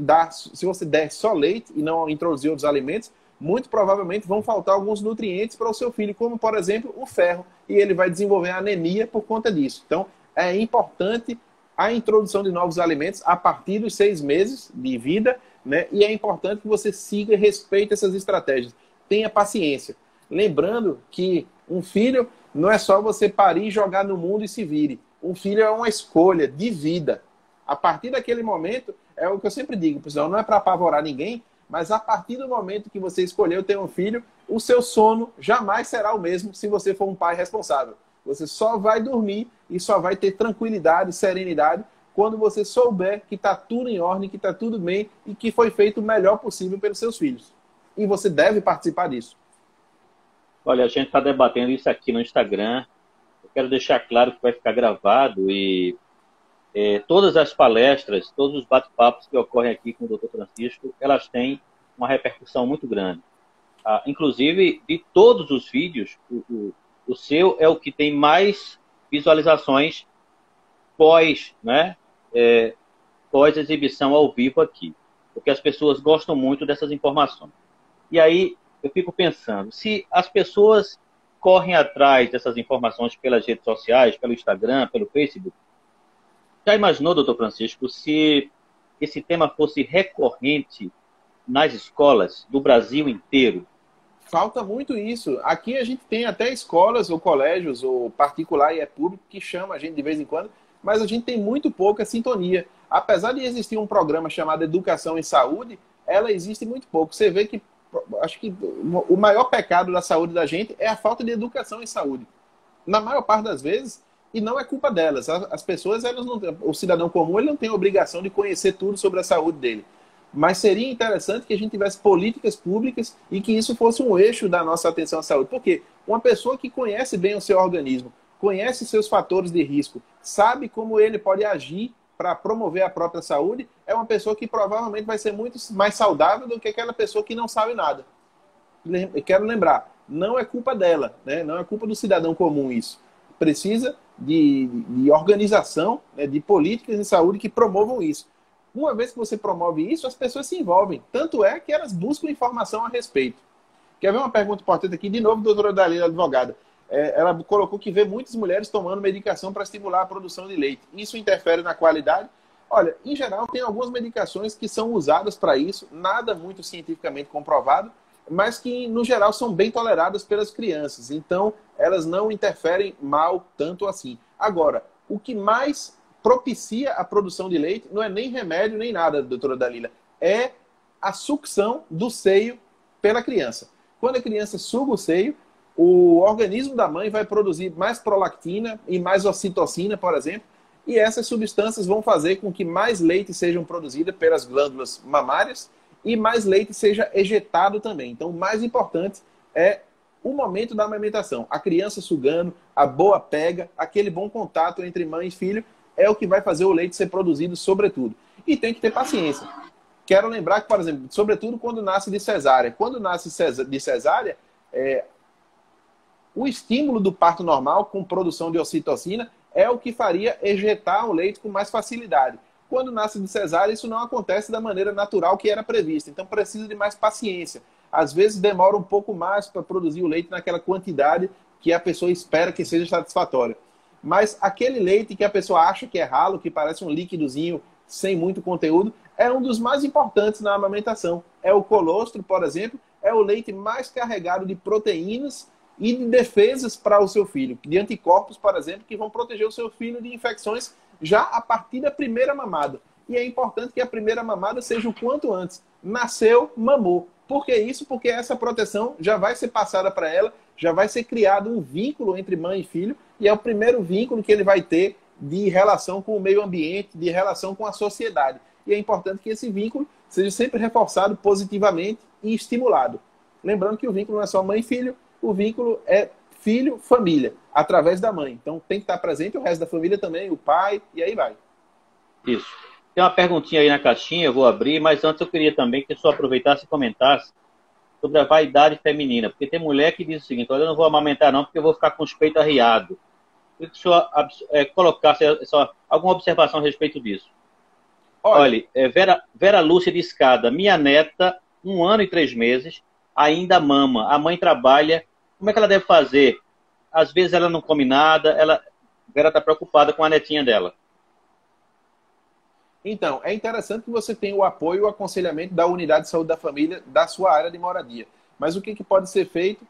der só leite e não introduzir outros alimentos, muito provavelmente vão faltar alguns nutrientes para o seu filho, como, por exemplo, o ferro. E ele vai desenvolver anemia por conta disso. Então, é importante a introdução de novos alimentos a partir dos 6 meses de vida, né? E é importante que você siga e respeite essas estratégias. Tenha paciência. Lembrando que um filho não é só você parir, jogar no mundo e se vire. Um filho é uma escolha de vida. A partir daquele momento, é o que eu sempre digo, pessoal, não é para apavorar ninguém, mas a partir do momento que você escolheu ter um filho, o seu sono jamais será o mesmo se você for um pai responsável. Você só vai dormir e só vai ter tranquilidade, serenidade, quando você souber que está tudo em ordem, que está tudo bem e que foi feito o melhor possível pelos seus filhos. E você deve participar disso. Olha, a gente está debatendo isso aqui no Instagram. Eu quero deixar claro que vai ficar gravado e todas as palestras, todos os bate-papos que ocorrem aqui com o Dr. Francisco, elas têm uma repercussão muito grande. Inclusive, de todos os vídeos, o seu é o que tem mais visualizações pós-exibição ao vivo aqui, porque as pessoas gostam muito dessas informações. E aí eu fico pensando, se as pessoas correm atrás dessas informações pelas redes sociais, pelo Instagram, pelo Facebook, já imaginou, doutor Francisco, se esse tema fosse recorrente nas escolas do Brasil inteiro? Falta muito isso. Aqui a gente tem até escolas ou colégios, ou particular e público, que chama a gente de vez em quando, mas a gente tem muito pouca sintonia. Apesar de existir um programa chamado Educação em Saúde, ela existe muito pouco. Você vê que, acho que o maior pecado da saúde da gente é a falta de educação em saúde. Na maior parte das vezes, e não é culpa delas. As pessoas, o cidadão comum, ele não tem a obrigação de conhecer tudo sobre a saúde dele. Mas seria interessante que a gente tivesse políticas públicas e que isso fosse um eixo da nossa atenção à saúde. Porque uma pessoa que conhece bem o seu organismo, conhece seus fatores de risco, sabe como ele pode agir para promover a própria saúde, é uma pessoa que provavelmente vai ser muito mais saudável do que aquela pessoa que não sabe nada. Quero lembrar, não é culpa dela, né? Não é culpa do cidadão comum isso. Precisa de organização, né, de políticas de saúde que promovam isso. Uma vez que você promove isso, as pessoas se envolvem. Tanto é que elas buscam informação a respeito. Quer ver uma pergunta importante aqui? De novo, doutora Dalila, advogada. Ela colocou que vê muitas mulheres tomando medicação para estimular a produção de leite. Isso interfere na qualidade? Olha, em geral, tem algumas medicações que são usadas para isso, nada muito cientificamente comprovado, mas que, no geral, são bem toleradas pelas crianças. Então, elas não interferem mal tanto assim. Agora, o que mais propicia a produção de leite não é nem remédio, nem nada, doutora Dalila. É a sucção do seio pela criança. Quando a criança suga o seio, o organismo da mãe vai produzir mais prolactina e mais ocitocina, por exemplo, e essas substâncias vão fazer com que mais leite sejam produzidas pelas glândulas mamárias e mais leite seja ejetado também. Então, o mais importante é o momento da amamentação. A criança sugando, a boa pega, aquele bom contato entre mãe e filho é o que vai fazer o leite ser produzido, sobretudo. E tem que ter paciência. Quero lembrar que, por exemplo, sobretudo quando nasce de cesárea. Quando nasce de cesárea, o estímulo do parto normal com produção de ocitocina é o que faria ejetar o leite com mais facilidade. Quando nasce de cesárea, isso não acontece da maneira natural que era prevista. Então, precisa de mais paciência. Às vezes, demora um pouco mais para produzir o leite naquela quantidade que a pessoa espera que seja satisfatória. Mas aquele leite que a pessoa acha que é ralo, que parece um líquidozinho sem muito conteúdo, é um dos mais importantes na amamentação. É o colostro, por exemplo, é o leite mais carregado de proteínas e de defesas para o seu filho, de anticorpos, por exemplo, que vão proteger o seu filho de infecções já a partir da primeira mamada. E é importante que a primeira mamada seja o quanto antes. Nasceu, mamou. Por que isso? Porque essa proteção já vai ser passada para ela, já vai ser criado um vínculo entre mãe e filho, e é o primeiro vínculo que ele vai ter de relação com o meio ambiente, de relação com a sociedade. E é importante que esse vínculo seja sempre reforçado positivamente e estimulado. Lembrando que o vínculo não é só mãe e filho, o vínculo é filho-família, através da mãe. Então tem que estar presente o resto da família também, o pai, e aí vai. Isso. Tem uma perguntinha aí na caixinha, eu vou abrir, mas antes eu queria também que o senhor aproveitasse e comentasse sobre a vaidade feminina. Porque tem mulher que diz o seguinte: olha, eu não vou amamentar não, porque eu vou ficar com os peitos arriados. Queria que o senhor colocasse alguma observação a respeito disso. Olha, Vera Lúcia de Escada, minha neta, 1 ano e 3 meses, ainda mama. A mãe trabalha. Como é que ela deve fazer? Às vezes ela não come nada, Vera está preocupada com a netinha dela. Então, é interessante que você tenha o apoio e o aconselhamento da unidade de saúde da família da sua área de moradia. Mas o que pode ser feito?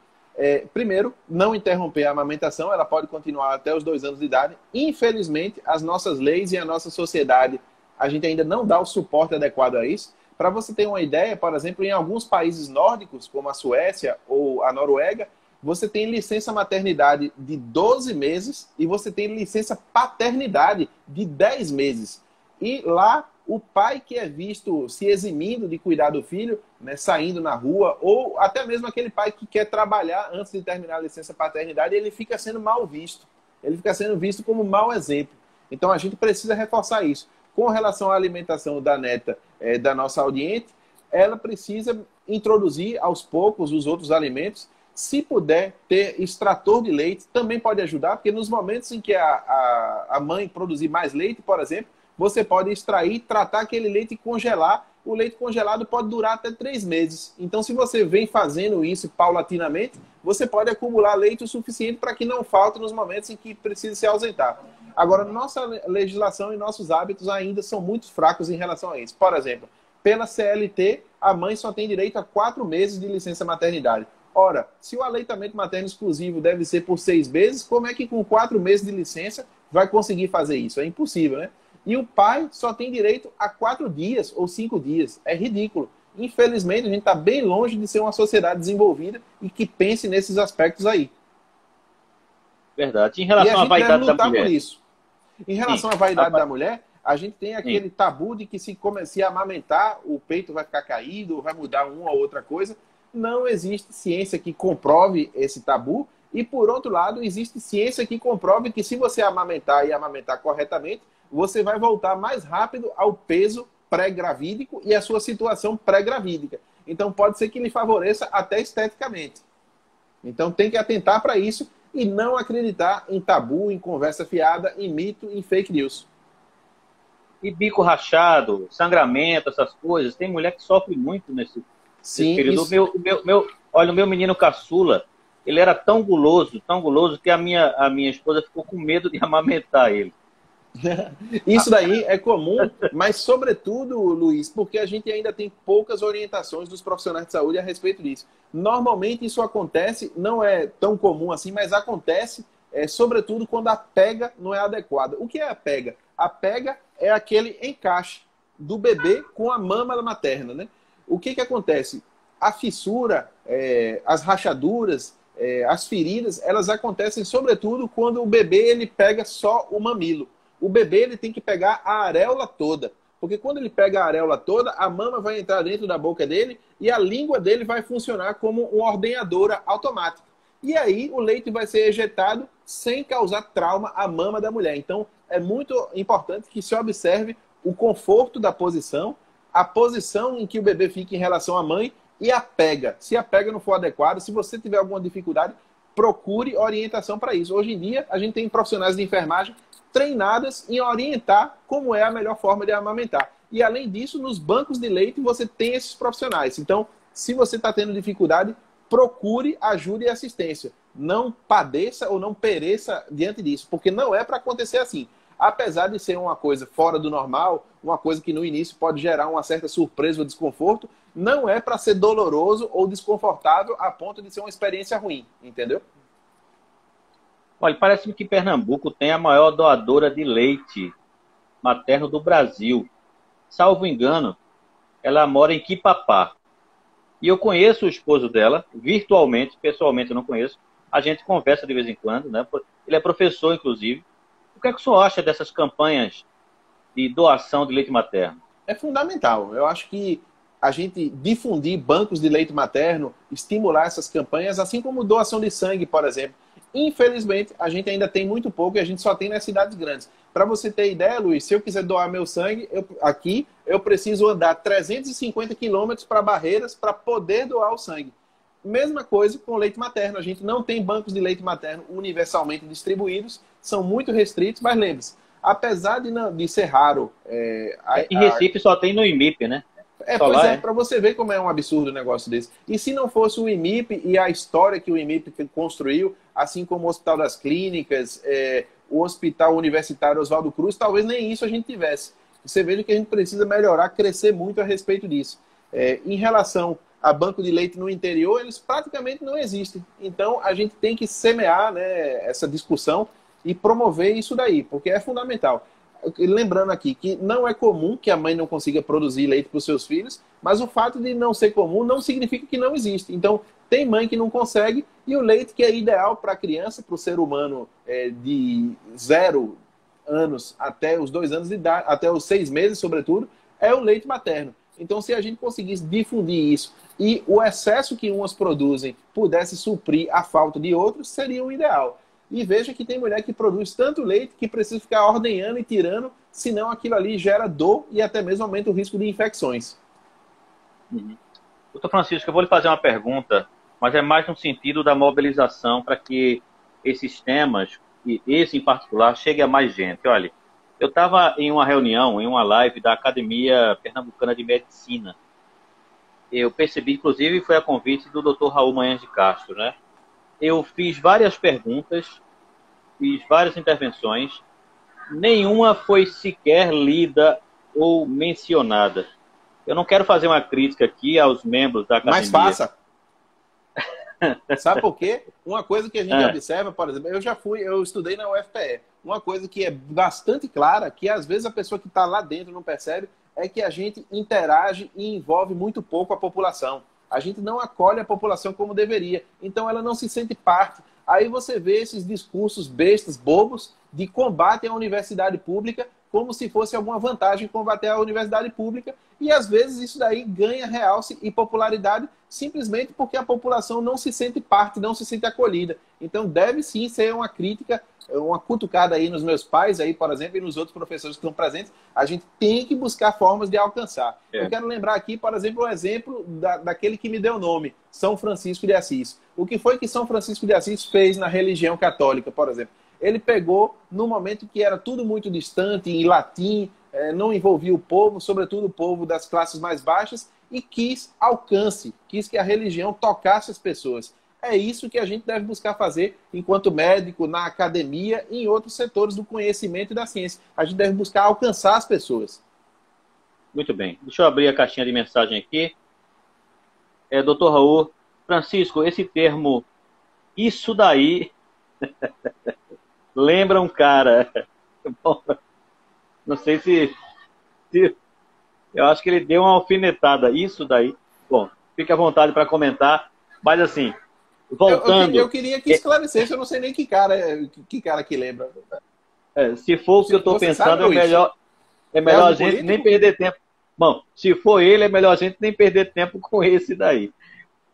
Primeiro, não interromper a amamentação, ela pode continuar até os 2 anos de idade. Infelizmente, as nossas leis e a nossa sociedade, a gente ainda não dá o suporte adequado a isso. Para você ter uma ideia, por exemplo, em alguns países nórdicos, como a Suécia ou a Noruega, você tem licença maternidade de 12 meses e você tem licença paternidade de 10 meses. E lá, o pai que é visto se eximindo de cuidar do filho, né, saindo na rua, ou até mesmo aquele pai que quer trabalhar antes de terminar a licença paternidade, ele fica sendo mal visto. Ele fica sendo visto como mau exemplo. Então, a gente precisa reforçar isso. Com relação à alimentação da neta da nossa audiente, ela precisa introduzir aos poucos os outros alimentos. Se puder ter extrator de leite, também pode ajudar, porque nos momentos em que a mãe produzir mais leite, por exemplo, você pode extrair, tratar aquele leite e congelar. O leite congelado pode durar até 3 meses. Então, se você vem fazendo isso paulatinamente, você pode acumular leite o suficiente para que não falte nos momentos em que precisa se ausentar. Agora, nossa legislação e nossos hábitos ainda são muito fracos em relação a isso. Por exemplo, pela CLT, a mãe só tem direito a 4 meses de licença maternidade. Ora, se o aleitamento materno exclusivo deve ser por 6 meses, como é que com 4 meses de licença vai conseguir fazer isso? É impossível, né? E o pai só tem direito a 4 dias ou 5 dias. É ridículo. Infelizmente, a gente está bem longe de ser uma sociedade desenvolvida e que pense nesses aspectos aí. Verdade. Em relação à vaidade da mulher. Por isso. Em relação à vaidade da mulher, a gente tem aquele tabu de que se amamentar, o peito vai ficar caído, vai mudar uma ou outra coisa. Não existe ciência que comprove esse tabu. E, por outro lado, existe ciência que comprove que se você amamentar e amamentar corretamente, você vai voltar mais rápido ao peso pré-gravídico e à sua situação pré-gravídica. Então, pode ser que lhe favoreça até esteticamente. Então, tem que atentar para isso e não acreditar em tabu, em conversa fiada, em mito, em fake news. E bico rachado, sangramento, essas coisas. Tem mulher que sofre muito nesse período. Isso. Olha, o meu menino caçula, ele era tão guloso que a minha esposa ficou com medo de amamentar ele. Isso daí é comum, mas sobretudo, Luiz, porque a gente ainda tem poucas orientações dos profissionais de saúde a respeito disso. Normalmente isso acontece, não é tão comum assim, mas acontece sobretudo quando a pega não é adequada. O que é a pega? A pega é aquele encaixe do bebê com a mama materna, né? O que acontece? A fissura, as rachaduras, as feridas, elas acontecem sobretudo quando o bebê ele pega só o mamilo. O bebê ele tem que pegar a areola toda. Porque quando ele pega a areola toda, a mama vai entrar dentro da boca dele e a língua dele vai funcionar como uma ordenhadora automática. E aí o leite vai ser ejetado sem causar trauma à mama da mulher. Então é muito importante que se observe o conforto da posição, a posição em que o bebê fica em relação à mãe e a pega. Se a pega não for adequada, se você tiver alguma dificuldade, procure orientação para isso. Hoje em dia, a gente tem profissionais de enfermagem treinadas em orientar como é a melhor forma de amamentar. E, além disso, nos bancos de leite você tem esses profissionais. Então, se você está tendo dificuldade, procure ajuda e assistência. não padeça ou não pereça diante disso, porque não é para acontecer assim. Apesar de ser uma coisa fora do normal, uma coisa que no início pode gerar uma certa surpresa ou desconforto, não é para ser doloroso ou desconfortável a ponto de ser uma experiência ruim, entendeu? Olha, parece-me que Pernambuco tem a maior doadora de leite materno do Brasil. Salvo engano, ela mora em Quipapá. E eu conheço o esposo dela, virtualmente, pessoalmente eu não conheço. A gente conversa de vez em quando, né? Ele é professor, inclusive. O que é que o senhor acha dessas campanhas de doação de leite materno? É fundamental. Eu acho que a gente difundir bancos de leite materno, estimular essas campanhas, assim como doação de sangue, por exemplo. Infelizmente, a gente ainda tem muito pouco e a gente só tem nas cidades grandes. Para você ter ideia, Luiz, se eu quiser doar meu sangue, eu preciso andar 350 quilômetros para Barreiras para poder doar o sangue. Mesma coisa com leite materno. A gente não tem bancos de leite materno universalmente distribuídos, são muito restritos, mas lembre-se, apesar de ser raro... Em Recife só tem no IMIP, né? Pois é, para você ver como é um absurdo um negócio desse. E se não fosse o IMIP e a história que o IMIP construiu, assim como o Hospital das Clínicas, o Hospital Universitário Oswaldo Cruz, talvez nem isso a gente tivesse. Você veja que a gente precisa melhorar, crescer muito a respeito disso. Em relação a banco de leite no interior, eles praticamente não existem. Então, a gente tem que semear, né, essa discussão e promover isso daí, porque é fundamental. Lembrando aqui que não é comum que a mãe não consiga produzir leite para os seus filhos, mas o fato de não ser comum não significa que não existe. Então, tem mãe que não consegue, e o leite que é ideal para a criança, para o ser humano de 0 anos até os 2 anos de idade, até os 6 meses, sobretudo, é o leite materno. Então, se a gente conseguisse difundir isso e o excesso que umas produzem pudesse suprir a falta de outros, seria o ideal. E veja que tem mulher que produz tanto leite que precisa ficar ordenhando e tirando, senão aquilo ali gera dor e até mesmo aumenta o risco de infecções. Doutor Francisco, eu vou lhe fazer uma pergunta, mas é mais no sentido da mobilização para que esses temas, e esse em particular, chegue a mais gente. Olha, eu estava em uma reunião, em uma live da Academia Pernambucana de Medicina. Eu percebi, inclusive, foi a convite do Dr. Raul Manhães de Castro, né? Eu fiz várias perguntas, fiz várias intervenções, nenhuma foi sequer lida ou mencionada. Eu não quero fazer uma crítica aqui aos membros da academia. Mas faça. Sabe por quê? Uma coisa que a gente observa, por exemplo, eu estudei na UFPE. Uma coisa que é bastante clara, que às vezes a pessoa que está lá dentro não percebe, é que a gente interage e envolve muito pouco a população. A gente não acolhe a população como deveria. Então ela não se sente parte. Aí você vê esses discursos bestas, bobos, de combate à universidade pública, como se fosse alguma vantagem combater a universidade pública. E às vezes isso daí ganha realce e popularidade simplesmente porque a população não se sente parte, não se sente acolhida. Então deve sim ser uma crítica, uma cutucada aí nos meus pais, aí, por exemplo, e nos outros professores que estão presentes. A gente tem que buscar formas de alcançar. Eu quero lembrar aqui, por exemplo, o exemplo daquele que me deu o nome, São Francisco de Assis. O que foi que São Francisco de Assis fez na religião católica, por exemplo? Ele pegou, no momento que era tudo muito distante, em latim, não envolvia o povo, sobretudo o povo das classes mais baixas, e quis alcance, quis que a religião tocasse as pessoas. É isso que a gente deve buscar fazer enquanto médico, na academia e em outros setores do conhecimento e da ciência. A gente deve buscar alcançar as pessoas. Muito bem. Deixa eu abrir a caixinha de mensagem aqui. Doutor Raul, Francisco, esse termo, isso daí, lembra um cara. Bom, não sei se... Eu acho que ele deu uma alfinetada. Isso daí. Bom, fique à vontade para comentar. Mas assim, voltando... Eu queria que esclarecesse, eu não sei nem que cara que lembra. Se for o que eu estou pensando, é melhor a gente nem perder tempo. Bom, se for ele, é melhor a gente nem perder tempo com esse daí.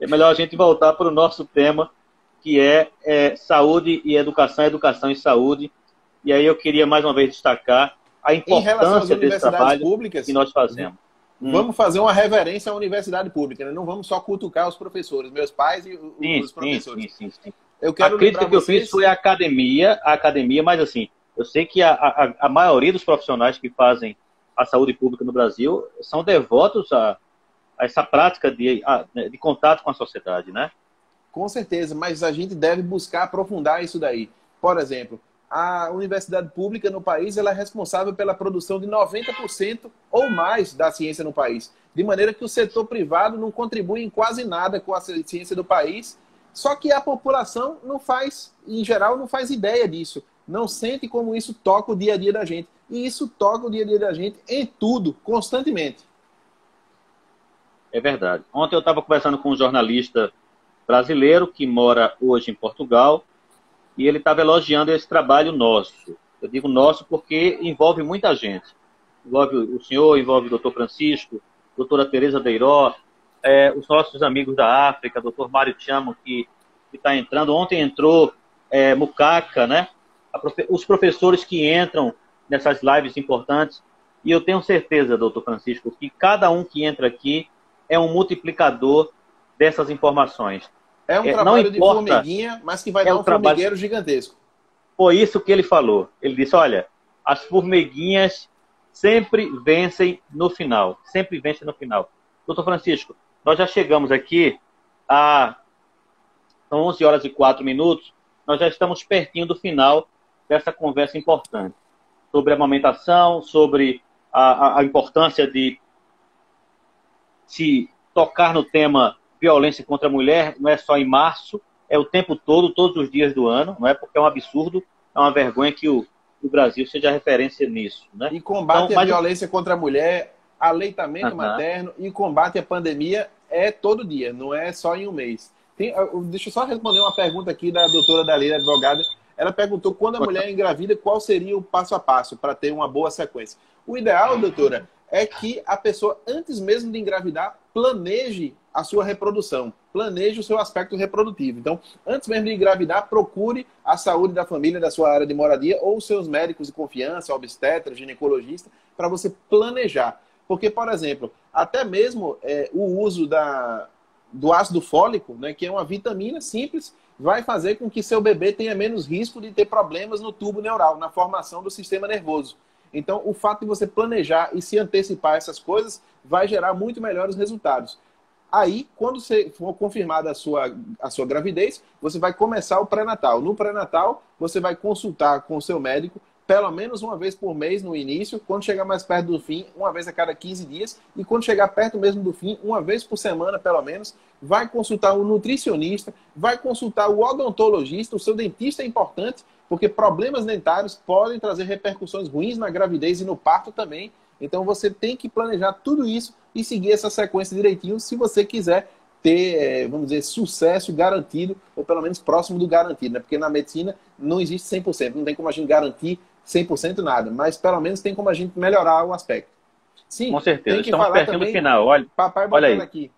É melhor a gente voltar para o nosso tema, que é saúde e educação, educação e saúde. E aí eu queria mais uma vez destacar a importância desse trabalho públicas, que nós fazemos. Vamos fazer uma reverência à universidade pública, né? Não vamos só cutucar os professores, meus pais e os professores. Sim. A crítica que eu fiz foi a academia, mas assim, eu sei que a maioria dos profissionais que fazem a saúde pública no Brasil são devotos a essa prática de contato com a sociedade, né? Com certeza, mas a gente deve buscar aprofundar isso daí. Por exemplo, a universidade pública no país ela é responsável pela produção de 90% ou mais da ciência no país. De maneira que o setor privado não contribui em quase nada com a ciência do país. Só que a população não faz, em geral, não faz ideia disso. Não sente como isso toca o dia a dia da gente. E isso toca o dia a dia da gente em tudo, constantemente. É verdade. Ontem eu estava conversando com um jornalista brasileiro que mora hoje em Portugal e ele estava elogiando esse trabalho nosso. Eu digo nosso porque envolve muita gente. Envolve o senhor, envolve o doutor Francisco, a doutora Tereza Deiró, os nossos amigos da África, doutor Mário Chamo, que está entrando. Ontem entrou Mucaca, né? Os professores que entram nessas lives importantes. E eu tenho certeza, doutor Francisco, que cada um que entra aqui é um multiplicador dessas informações. É um trabalho de formiguinha, mas que vai dar um formigueiro gigantesco. Foi isso que ele falou. Ele disse, olha, as formiguinhas sempre vencem no final. Sempre vencem no final. Doutor Francisco, nós já chegamos aqui são 11 horas e 4 minutos. Nós já estamos pertinho do final dessa conversa importante. Sobre a amamentação, sobre a importância de se tocar no tema violência contra a mulher, não é só em março, é o tempo todo, todos os dias do ano, não é? Porque é um absurdo, é uma vergonha que o Brasil seja referência nisso, né? E combate à violência contra a mulher, aleitamento materno e combate à pandemia é todo dia, não é só em um mês. Deixa eu só responder uma pergunta aqui da doutora Dalila, advogada. Ela perguntou quando a mulher engravida, qual seria o passo a passo para ter uma boa sequência. O ideal, doutora, é que a pessoa, antes mesmo de engravidar, planeje a sua reprodução, planeje o seu aspecto reprodutivo. Então, antes mesmo de engravidar, procure a saúde da família, da sua área de moradia, ou seus médicos de confiança, obstetra, ginecologista, para você planejar. Porque, por exemplo, até mesmo o uso do ácido fólico, né, que é uma vitamina simples, vai fazer com que seu bebê tenha menos risco de ter problemas no tubo neural, na formação do sistema nervoso. Então, o fato de você planejar e se antecipar essas coisas vai gerar muito melhores resultados. Aí, quando você for confirmada a sua gravidez, você vai começar o pré-natal. No pré-natal, você vai consultar com o seu médico pelo menos uma vez por mês no início, quando chegar mais perto do fim, uma vez a cada 15 dias, e quando chegar perto mesmo do fim, uma vez por semana pelo menos, vai consultar o nutricionista, vai consultar o odontologista, o seu dentista é importante, porque problemas dentários podem trazer repercussões ruins na gravidez e no parto também. Então você tem que planejar tudo isso e seguir essa sequência direitinho se você quiser ter, vamos dizer, sucesso garantido, ou pelo menos próximo do garantido, né? Porque na medicina não existe 100%, não tem como a gente garantir 100% nada, mas pelo menos tem como a gente melhorar o aspecto. Sim, com certeza, tem que estamos falar pertinho também, do final. Papai olha botando aí. aqui,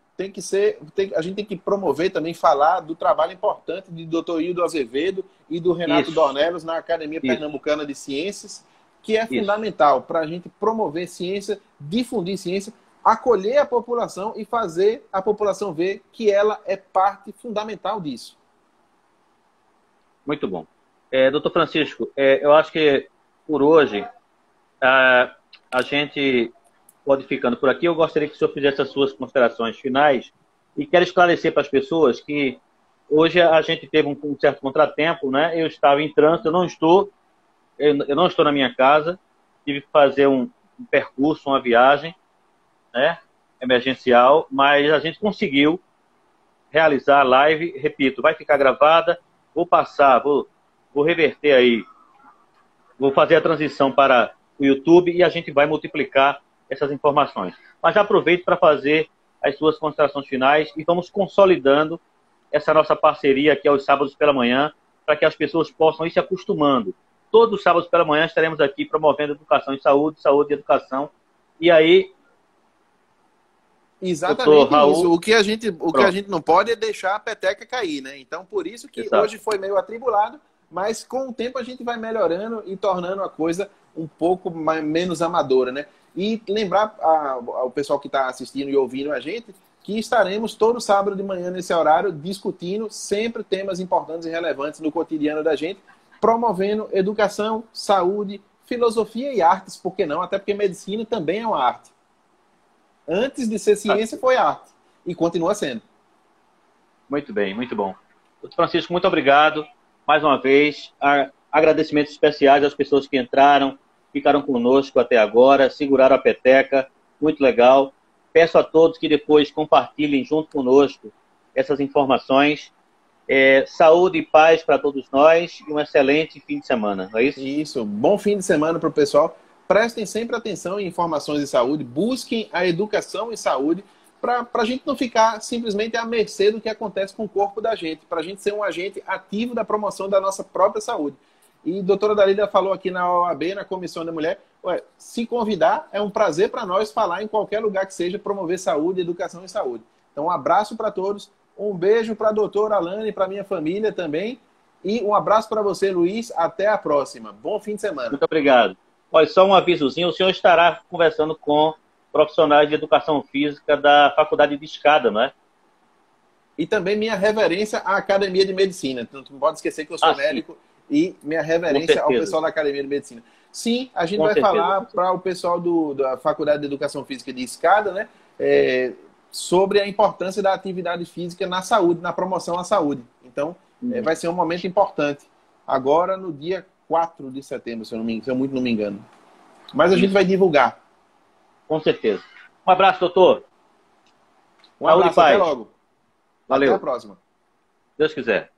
a gente tem que promover também, falar do trabalho importante de Dr. Hildo Azevedo e do Renato Dornelos na Academia Pernambucana de Ciências, que é fundamental para a gente promover ciência, difundir ciência, acolher a população e fazer a população ver que ela é parte fundamental disso. Muito bom. Doutor Francisco, eu acho que por hoje a gente pode ir ficando por aqui. Eu gostaria que o senhor fizesse as suas considerações finais e quero esclarecer para as pessoas que hoje a gente teve um certo contratempo, né? Eu estava em trânsito, eu não estou na minha casa, tive que fazer um percurso, uma viagem, né, emergencial, mas a gente conseguiu realizar a live. Repito, vai ficar gravada, vou reverter aí, vou fazer a transição para o YouTube e a gente vai multiplicar essas informações. Mas já aproveito para fazer as suas considerações finais e vamos consolidando essa nossa parceria aqui aos sábados pela manhã, para que as pessoas possam ir se acostumando. Todos os sábados pela manhã estaremos aqui promovendo educação em saúde, saúde e educação. E aí... Exatamente isso. O que a gente não pode é deixar a peteca cair, né? Então, por isso que hoje foi meio atribulado, mas com o tempo a gente vai melhorando e tornando a coisa um pouco menos amadora, né? E lembrar ao pessoal que está assistindo e ouvindo a gente que estaremos todo sábado de manhã nesse horário discutindo sempre temas importantes e relevantes no cotidiano da gente, promovendo educação, saúde, filosofia e artes, por que não? Até porque medicina também é uma arte. Antes de ser ciência, foi arte. E continua sendo. Muito bem, muito bom. Doutor Francisco, muito obrigado mais uma vez. Agradecimentos especiais às pessoas que entraram, ficaram conosco até agora, seguraram a peteca, muito legal. Peço a todos que depois compartilhem junto conosco essas informações. Saúde e paz para todos nós e um excelente fim de semana, não é isso? Isso, bom fim de semana para o pessoal. Prestem sempre atenção em informações de saúde, busquem a educação em saúde, para a gente não ficar simplesmente à mercê do que acontece com o corpo da gente, para a gente ser um agente ativo da promoção da nossa própria saúde. E a doutora Dalila falou aqui na OAB, na Comissão da Mulher, se convidar, é um prazer para nós falar em qualquer lugar que seja, promover saúde, educação e saúde. Então, um abraço para todos, um beijo para a doutora Alane, para minha família também, e um abraço para você, Luiz, até a próxima. Bom fim de semana. Muito obrigado. Olha, só um avisozinho, o senhor estará conversando com profissionais de educação física da Faculdade de Escada, não é? E também minha reverência à Academia de Medicina. Não pode esquecer que eu sou médico, sim. E minha reverência ao pessoal da Academia de Medicina. Sim, a gente vai falar para o pessoal da Faculdade de Educação Física de Escada, né? Sobre a importância da atividade física na saúde, na promoção à saúde. Então, vai ser um momento importante. Agora, no dia 4 de setembro, se eu muito não me engano. Mas a gente vai divulgar. Com certeza. Um abraço, doutor. Um abraço, até logo. Valeu. Até a próxima. Deus quiser.